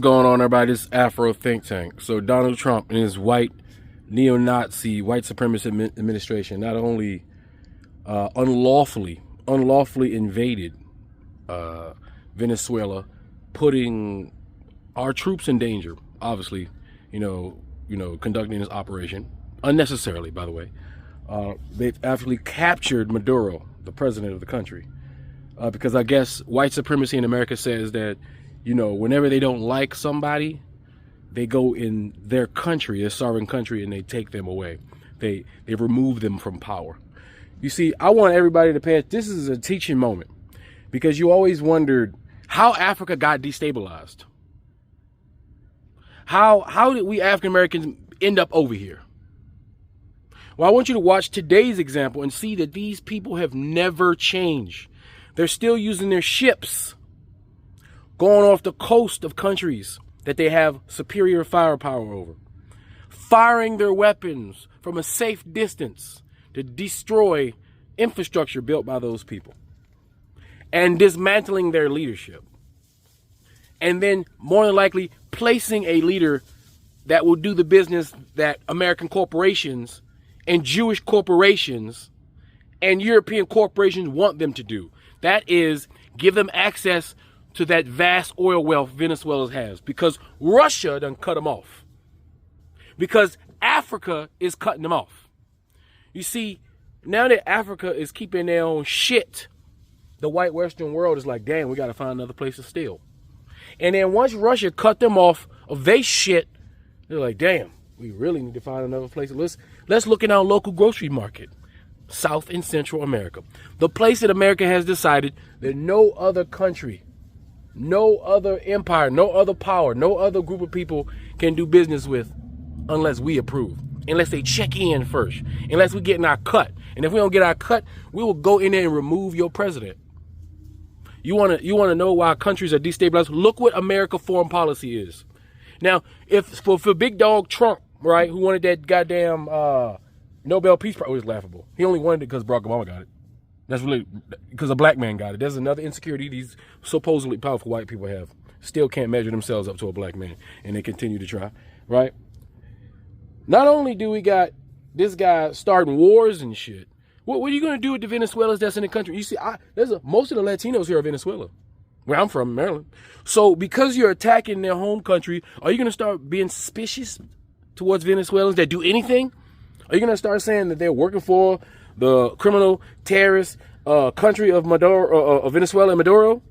going on, everybody? This Afro think tank. So Donald Trump and his white neo-Nazi, white supremacist administration not only unlawfully invaded Venezuela, putting our troops in danger, obviously, conducting this operation unnecessarily, by the way. They've actually captured Maduro, the president of the country, because I guess white supremacy in America says that, whenever they don't like somebody, they go in their country, their sovereign country, and they take them away. They remove them from power. You see, I want everybody to pay. This is a teaching moment, because you always wondered how Africa got destabilized. How did we African Americans end up over here? Well, I want you to watch today's example and see that these people have never changed. They're still using their ships, going off the coast of countries that they have superior firepower over, firing their weapons from a safe distance to destroy infrastructure built by those people, and dismantling their leadership. And then, more than likely, placing a leader that will do the business that American corporations and Jewish corporations and European corporations want them to do. That is, give them access to that vast oil wealth Venezuela has, because Russia done cut them off. Because Africa is cutting them off. You see, now that Africa is keeping their own shit, the white Western world is like, damn, we got to find another place to steal. And then once Russia cut them off of their shit, they're like, damn, we really need to find another place. Let's look in our local grocery market, South and Central America. The place that America has decided that no other country, no other empire, no other power, no other group of people can do business with unless we approve, unless they check in first, unless we get in our cut. And if we don't get our cut, we will go in there and remove your president. You want to know why countries are destabilized? Look what America's foreign policy is. Now, if for Big Dog Trump, right, who wanted that goddamn Nobel Peace Prize, it was laughable. He only wanted it because Barack Obama got it. That's really because a black man got it. There's another insecurity these supposedly powerful white people have. Still can't measure themselves up to a black man, and they continue to try, right? Not only do we got this guy starting wars and shit, what are you going to do with the Venezuelans that's in the country? You see, most of the Latinos here are Venezuela, where I'm from, Maryland. So because you're attacking their home country, are you going to start being suspicious towards Venezuelans that do anything? Are you going to start saying that they're working for the criminal terrorist country of Maduro, of Venezuela and Maduro?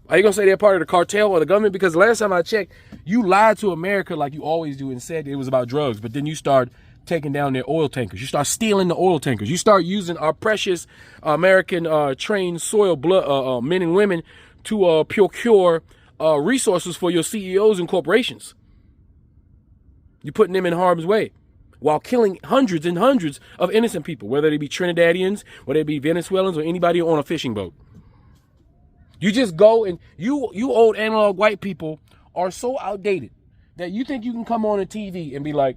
Are you going to say they're part of the cartel or the government? Because last time I checked, you lied to America like you always do and said it was about drugs, but then you start taking down their oil tankers. You start stealing the oil tankers. You start using our precious American trained soil blood men and women to procure resources for your CEOs and corporations. You're putting them in harm's way while killing hundreds and hundreds of innocent people, whether they be Trinidadians, whether they be Venezuelans, or anybody on a fishing boat. You just go and you old analog white people are so outdated that you think you can come on a TV and be like,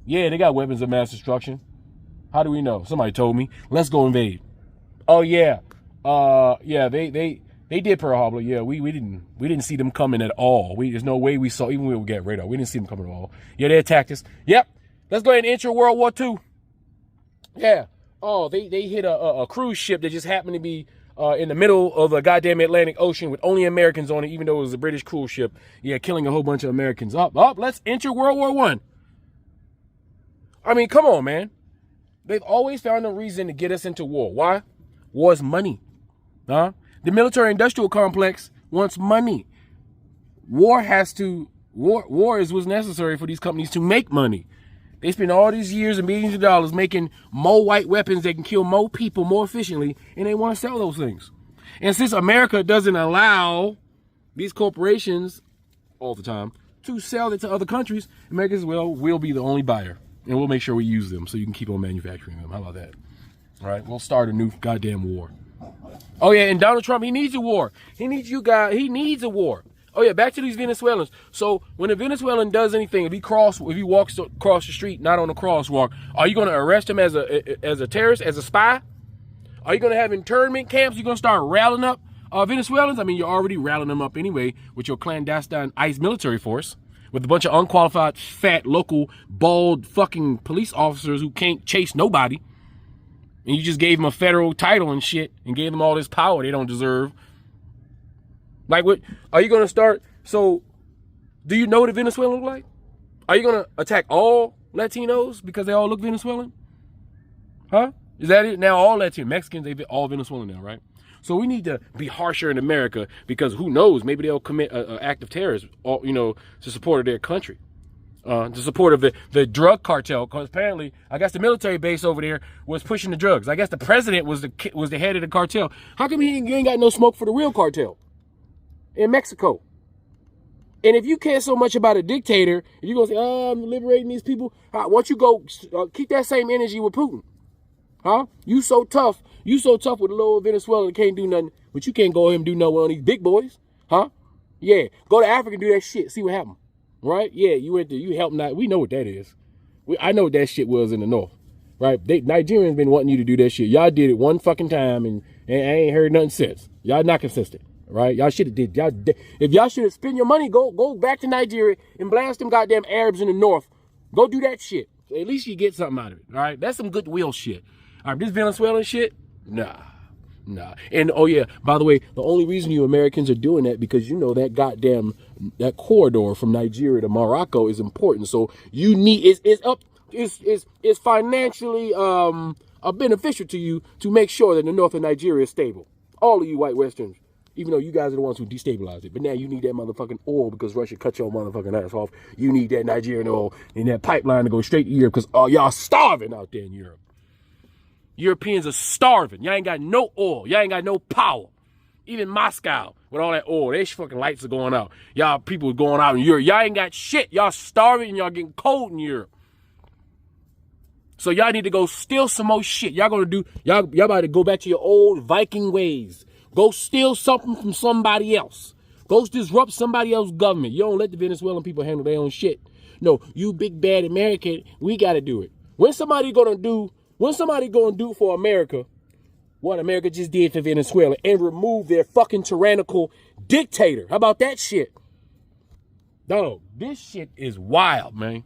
yeah, they got weapons of mass destruction. How do we know? Somebody told me. Let's go invade. Oh yeah. They did Pearl Harbor. Yeah, we didn't see them coming at all. There's no way we saw, even when we get radar, we didn't see them coming at all. Yeah, they attacked us. Yep. Let's go ahead and enter World War II. Yeah. Oh, they hit a cruise ship that just happened to be in the middle of the goddamn Atlantic Ocean with only Americans on it, even though it was a British cruise ship. Yeah, killing a whole bunch of Americans. Let's enter World War I. I mean, come on, man. They've always found a reason to get us into war. Why? War is money. Huh? The military-industrial complex wants money. War is what's necessary for these companies to make money. They spend all these years and millions of dollars making more white weapons that can kill more people more efficiently, and they want to sell those things. And since America doesn't allow these corporations all the time to sell it to other countries, America says, well, we'll be the only buyer, and we'll make sure we use them so you can keep on manufacturing them. How about that? All right, we'll start a new goddamn war. Oh, yeah, and Donald Trump, he needs a war. He needs you guys. He needs a war. Oh, yeah, back to these Venezuelans. So when a Venezuelan does anything, if he walks across the street, not on a crosswalk, are you going to arrest him as a terrorist, as a spy? Are you going to have internment camps? You're going to start rallying up Venezuelans, I mean, you're already rallying them up anyway with your clandestine ICE military force, with a bunch of unqualified, fat, local, bald, fucking police officers who can't chase nobody. And you just gave them a federal title and shit and gave them all this power they don't deserve. Like, what are you going to start? So, do you know what Venezuela look like? Are you going to attack all Latinos because they all look Venezuelan? Huh? Is that it? Now all Latinos, Mexicans, they all Venezuelan now, right? So we need to be harsher in America because who knows? Maybe they'll commit an act of terrorism, to support of their country, to support of the drug cartel. Because apparently, I guess the military base over there was pushing the drugs. I guess the president was the head of the cartel. How come he ain't got no smoke for the real cartel in Mexico? And if you care so much about a dictator, you're gonna say, "Oh, I'm liberating these people." Why don't you go keep that same energy with Putin? Huh? You so tough with a little Venezuela that can't do nothing, but you can't go ahead and do nothing on these big boys, huh? Yeah, go to Africa and do that shit. See what happened, right? Yeah, you went there, you helped not. We know what that is. I know what that shit was in the north, right? Nigerians been wanting you to do that shit. Y'all did it one fucking time, and I ain't heard nothing since. Y'all not consistent, right? Y'all should have did. If y'all should have spent your money, go back to Nigeria and blast them goddamn Arabs in the north. Go do that shit. At least you get something out of it, all right? That's some goodwill shit. All right, this Venezuelan shit, nah. And oh yeah, by the way, the only reason you Americans are doing that because you know that corridor from Nigeria to Morocco is important. So you need it's financially beneficial to you to make sure that the north of Nigeria is stable. All of you white Westerns, even though you guys are the ones who destabilized it, but now you need that motherfucking oil because Russia cut your motherfucking ass off. You need that Nigerian oil and that pipeline to go straight to Europe because y'all starving out there in Europe. Europeans are starving. Y'all ain't got no oil. Y'all ain't got no power. Even Moscow, with all that oil, their fucking lights are going out. Y'all people are going out in Europe. Y'all ain't got shit. Y'all starving and y'all getting cold in Europe. So y'all need to go steal some more shit. Y'all about to go back to your old Viking ways. Go steal something from somebody else. Go disrupt somebody else's government. You don't let the Venezuelan people handle their own shit. No, you big bad American, we got to do it. When somebody gonna do for America what America just did for Venezuela and remove their fucking tyrannical dictator? How about that shit? Dog, this shit is wild, man.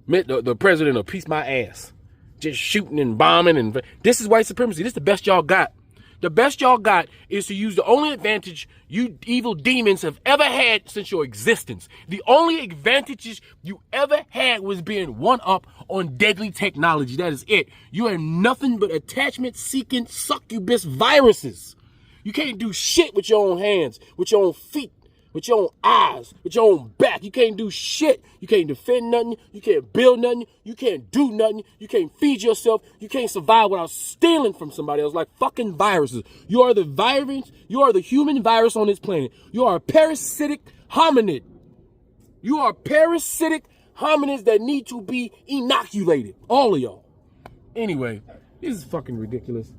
The president will piece my ass. Just shooting and bombing. And this is white supremacy. This is the best y'all got. The best y'all got is to use the only advantage you evil demons have ever had since your existence. The only advantages you ever had was being one up on deadly technology. That is it. You are nothing but attachment-seeking succubus viruses. You can't do shit with your own hands, with your own feet, with your own eyes, with your own back. You can't do shit. You can't defend nothing. You can't build nothing. You can't do nothing. You can't feed yourself. You can't survive without stealing from somebody else like fucking viruses. You are the virus. You are the human virus on this planet. You are a parasitic hominid. You are parasitic hominids that need to be inoculated. All of y'all. Anyway, this is fucking ridiculous.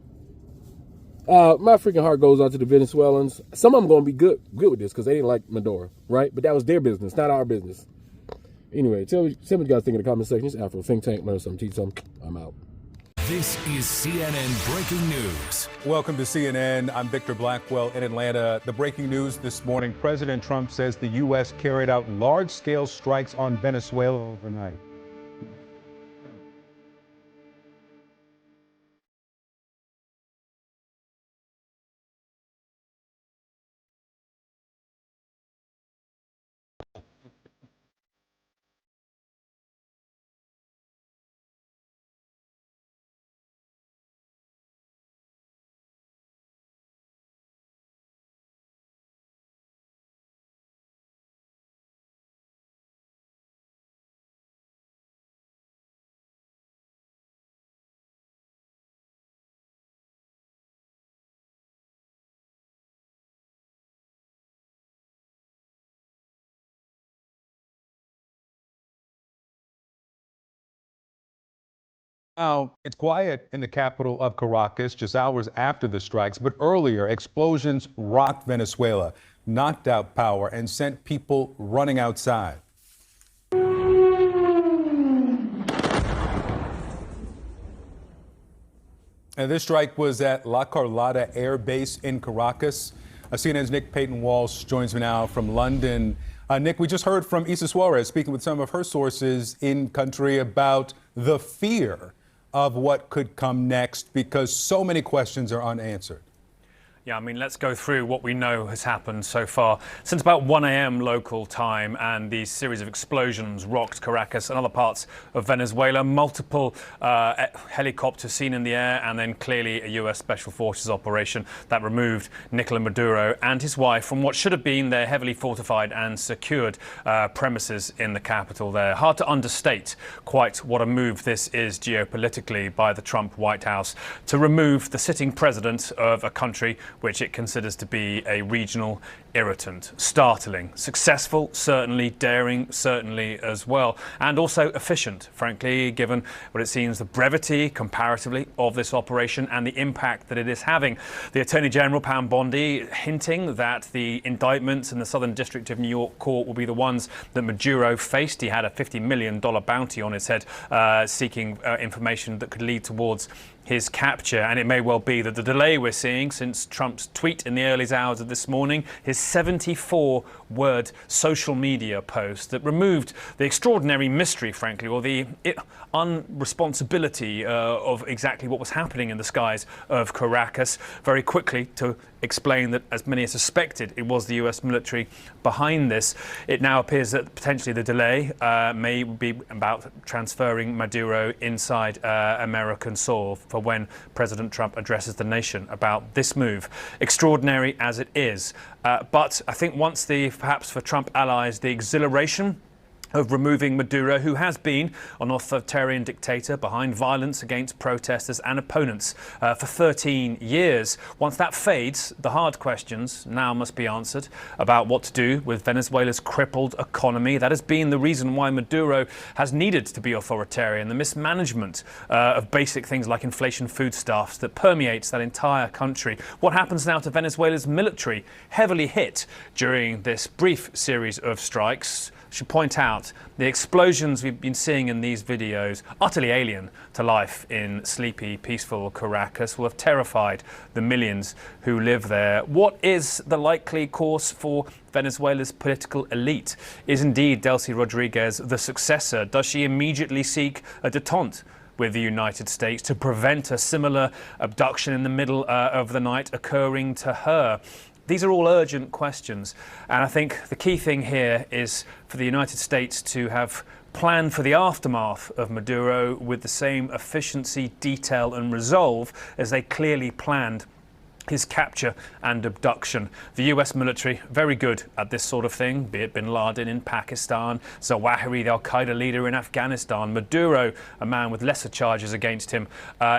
My freaking heart goes out to the Venezuelans. Some of them going to be good with this because they didn't like Maduro, right? But that was their business, not our business. Anyway, tell me what you guys think in the comment section. It's Afro Think Tank. Learn something, teach something. I'm out. This is CNN Breaking News. Welcome to CNN. I'm Victor Blackwell in Atlanta. The breaking news this morning, President Trump says the U.S. carried out large-scale strikes on Venezuela overnight. Now, it's quiet in the capital of Caracas just hours after the strikes, but earlier explosions rocked Venezuela, knocked out power, and sent people running outside. And this strike was at La Carlota Air Base in Caracas. CNN's Nick Payton-Walsh joins me now from London. Nick, we just heard from Issa Suarez speaking with some of her sources in country about the fear of what could come next because so many questions are unanswered. Yeah, I mean, let's go through what we know has happened so far. Since about 1 a.m. local time, and these series of explosions rocked Caracas and other parts of Venezuela. Multiple helicopters seen in the air, and then clearly a U.S. Special Forces operation that removed Nicolas Maduro and his wife from what should have been their heavily fortified and secured premises in the capital there. Hard to understate quite what a move this is geopolitically by the Trump White House to remove the sitting president of a country which it considers to be a regional irritant. Startling, successful, certainly, daring, certainly as well, and also efficient, frankly, given what it seems the brevity, comparatively, of this operation and the impact that it is having. The Attorney General, Pam Bondi, hinting that the indictments in the Southern District of New York court will be the ones that Maduro faced. He had a $50 million bounty on his head, seeking information that could lead towards his capture, and it may well be that the delay we're seeing since Trump's tweet in the early hours of this morning, his 74-word social media post that removed the extraordinary mystery, frankly, or the unresponsibility of exactly what was happening in the skies of Caracas, very quickly to explain that, as many suspected, it was the US military behind this. It now appears that potentially the delay may be about transferring Maduro inside American soil for when President Trump addresses the nation about this move, extraordinary as it is. But I think once perhaps for Trump allies, the exhilaration of removing Maduro, who has been an authoritarian dictator behind violence against protesters and opponents for 13 years. Once that fades, the hard questions now must be answered about what to do with Venezuela's crippled economy. That has been the reason why Maduro has needed to be authoritarian, the mismanagement of basic things like inflation foodstuffs that permeates that entire country. What happens now to Venezuela's military, heavily hit during this brief series of strikes? Should point out the explosions we've been seeing in these videos, utterly alien to life in sleepy, peaceful Caracas, will have terrified the millions who live there. What is the likely course for Venezuela's political elite? Is indeed Delcy Rodriguez the successor? Does she immediately seek a détente with the United States to prevent a similar abduction in the middle of the night occurring to her? These are all urgent questions, and I think the key thing here is for the United States to have planned for the aftermath of Maduro with the same efficiency, detail and resolve as they clearly planned his capture and abduction. The US military, very good at this sort of thing, be it bin Laden in Pakistan, Zawahiri, the Al-Qaeda leader in Afghanistan, Maduro, a man with lesser charges against him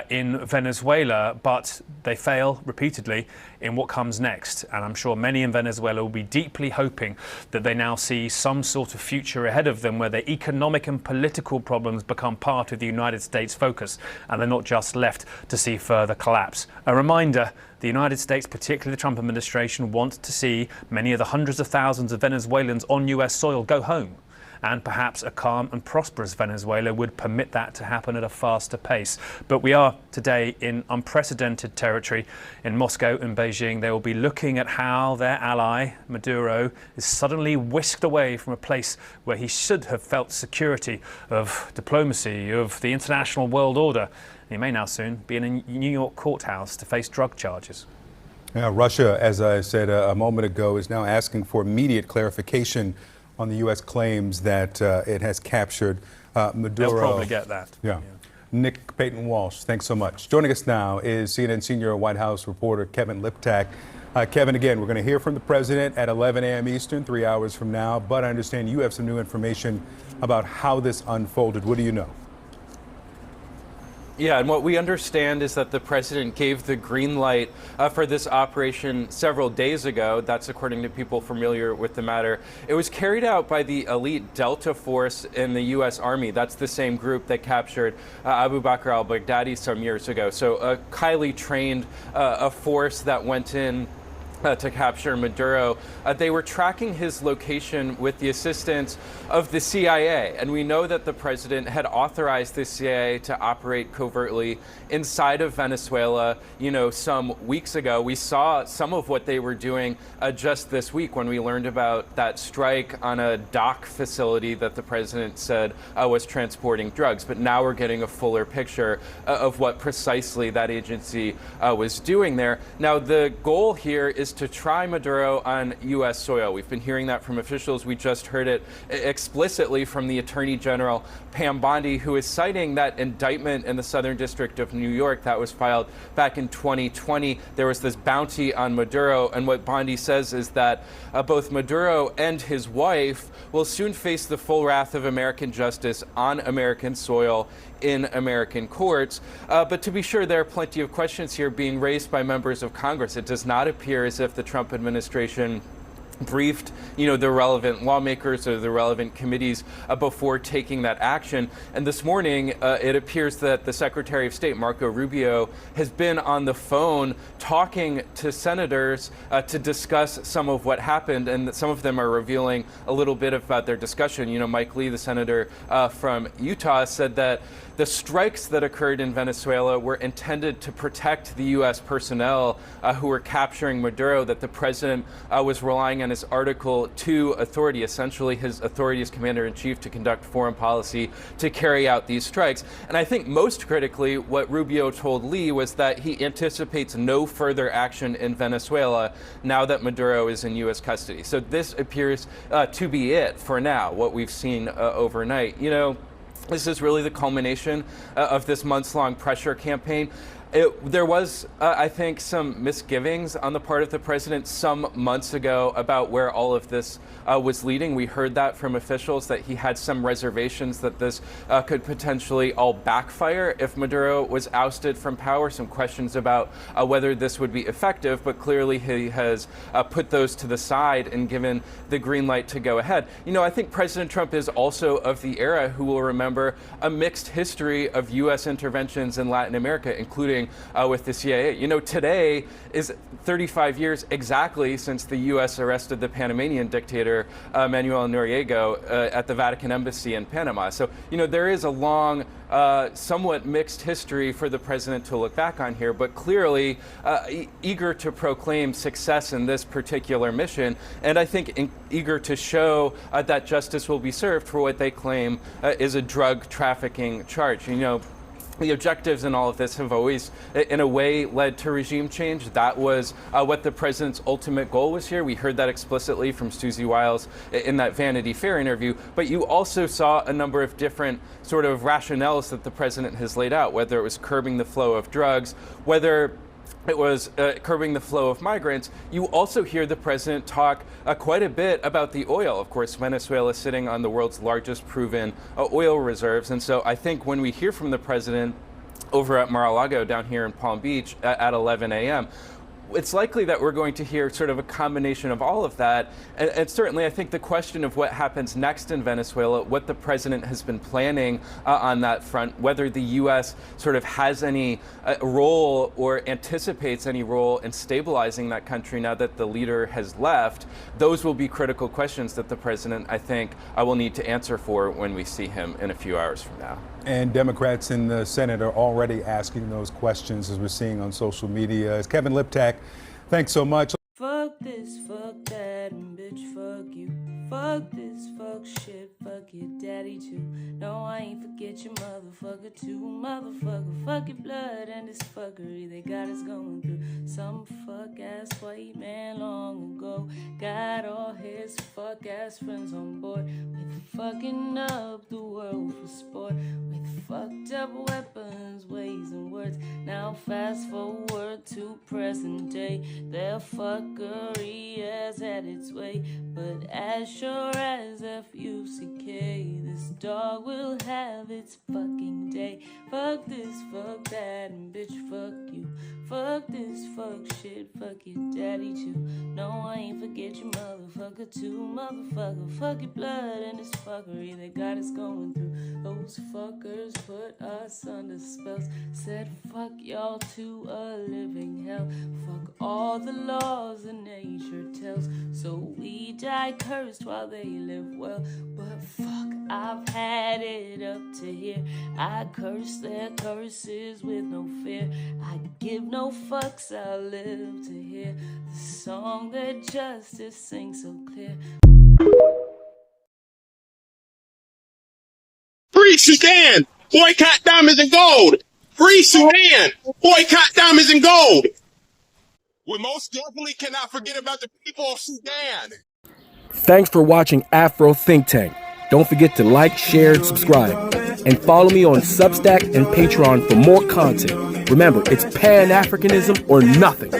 in Venezuela, but they fail repeatedly in what comes next. And I'm sure many in Venezuela will be deeply hoping that they now see some sort of future ahead of them where their economic and political problems become part of the United States focus and they're not just left to see further collapse. A reminder, the United States, particularly the Trump administration, wants to see many of the hundreds of thousands of Venezuelans on US soil go home. And perhaps a calm and prosperous Venezuela would permit that to happen at a faster pace. But we are today in unprecedented territory. In Moscow and Beijing, they will be looking at how their ally, Maduro, is suddenly whisked away from a place where he should have felt security of diplomacy, of the international world order. He may now soon be in a New York courthouse to face drug charges. Yeah, Russia, as I said a moment ago, is now asking for immediate clarification on the U.S. claims that it has captured Maduro. They'll probably get that. Yeah. Nick Payton-Walsh, thanks so much. Joining us now is CNN senior White House reporter Kevin Liptak. Kevin, again, we're going to hear from the president at 11 a.m. Eastern, 3 hours from now. But I understand you have some new information about how this unfolded. What do you know? Yeah, and what we understand is that the president gave the green light for this operation several days ago. That's according to people familiar with the matter. It was carried out by the elite Delta Force in the U.S. Army. That's the same group that captured Abu Bakr al-Baghdadi some years ago. So a highly trained a force that went in to capture Maduro. They were tracking his location with the assistance of the CIA. And we know that the president had authorized the CIA to operate covertly inside of Venezuela, some weeks ago. We saw some of what they were doing just this week when we learned about that strike on a dock facility that the president said was transporting drugs. But now we're getting a fuller picture of what precisely that agency was doing there. Now, the goal here is to try Maduro on U.S. soil. We've been hearing that from officials. We just heard it explicitly from the Attorney General, Pam Bondi, who is citing that indictment in the Southern District of New York that was filed back in 2020. There was this bounty on Maduro, and what Bondi says is that both Maduro and his wife will soon face the full wrath of American justice on American soil in American courts. But to be sure, there are plenty of questions here being raised by members of Congress. It does not appear as if the Trump administration briefed, the relevant lawmakers or the relevant committees before taking that action. And this morning, it appears that the Secretary of State, Marco Rubio, has been on the phone talking to senators to discuss some of what happened. And some of them are revealing a little bit about their discussion. Mike Lee, the senator from Utah, said that the strikes that occurred in Venezuela were intended to protect the U.S. personnel who were capturing Maduro, that the president was relying on his Article II authority, essentially his authority as commander-in-chief to conduct foreign policy, to carry out these strikes. And I think most critically, what Rubio told Lee was that he anticipates no further action in Venezuela now that Maduro is in U.S. custody. So this appears to be it for now, what we've seen overnight. This is really the culmination of this months-long pressure campaign. There was, I think, some misgivings on the part of the president some months ago about where all of this was leading. We heard that from officials, that he had some reservations that this could potentially all backfire if Maduro was ousted from power, some questions about whether this would be effective, but clearly he has put those to the side and given the green light to go ahead. I think President Trump is also of the era who will remember a mixed history of U.S. interventions in Latin America, including with the CIA. Today is 35 years exactly since the U.S. arrested the Panamanian dictator Manuel Noriega at the Vatican Embassy in Panama. So, there is a long, somewhat mixed history for the president to look back on here, but clearly eager to proclaim success in this particular mission, and I think eager to show that justice will be served for what they claim is a drug trafficking charge. The objectives in all of this have always, in a way, led to regime change. That was what the president's ultimate goal was here. We heard that explicitly from Susie Wiles in that Vanity Fair interview. But you also saw a number of different sort of rationales that the president has laid out, whether it was curbing the flow of drugs, whether it was curbing the flow of migrants. You also hear the president talk quite a bit about the oil. Of course, Venezuela is sitting on the world's largest proven oil reserves. And so I think when we hear from the president over at Mar-a-Lago down here in Palm Beach at 11 a.m., it's likely that we're going to hear sort of a combination of all of that. And certainly, I think the question of what happens next in Venezuela, what the president has been planning on that front, whether the U.S. sort of has any role or anticipates any role in stabilizing that country now that the leader has left, those will be critical questions that the president, I think, will need to answer for when we see him in a few hours from now. And Democrats in the Senate are already asking those questions, as we're seeing on social media. As Kevin Liptak, thanks so much. Fuck this, fuck that, and bitch, fuck you. Fuck this, fuck shit, fuck your daddy too. No, I ain't forget your motherfucker too. Motherfucker, fuck your blood and this fuckery they got us going through. Some fuck-ass white man long ago got all his fuck-ass friends on board with fucking up the world for sport, with fucked up weapons, ways and words. Now fast forward to present day, their fuckery has had its way, but as sure R-S-F-U-C-K. This dog will have its fucking day. Fuck this, fuck that, and bitch, fuck you. Fuck this, fuck shit, fuck your daddy too. No, I ain't forget your motherfucker too. Motherfucker, fuck your blood and this fuckery that got us going through. Those fuckers put us under spells. Said fuck y'all to a living hell. Fuck all the laws that nature tells. So we die cursed while they live well. But fuck, I've had it up to here. I curse their curses with no fear. I give no fucks, I live to hear the song that justice sings so clear. Free Sudan! Boycott diamonds and gold! Free Sudan! Boycott diamonds and gold! We most definitely cannot forget about the people of Sudan! Thanks for watching Afro Think Tank. Don't forget to like, share, and subscribe. And follow me on Substack and Patreon for more content. Remember, it's Pan-Africanism or nothing.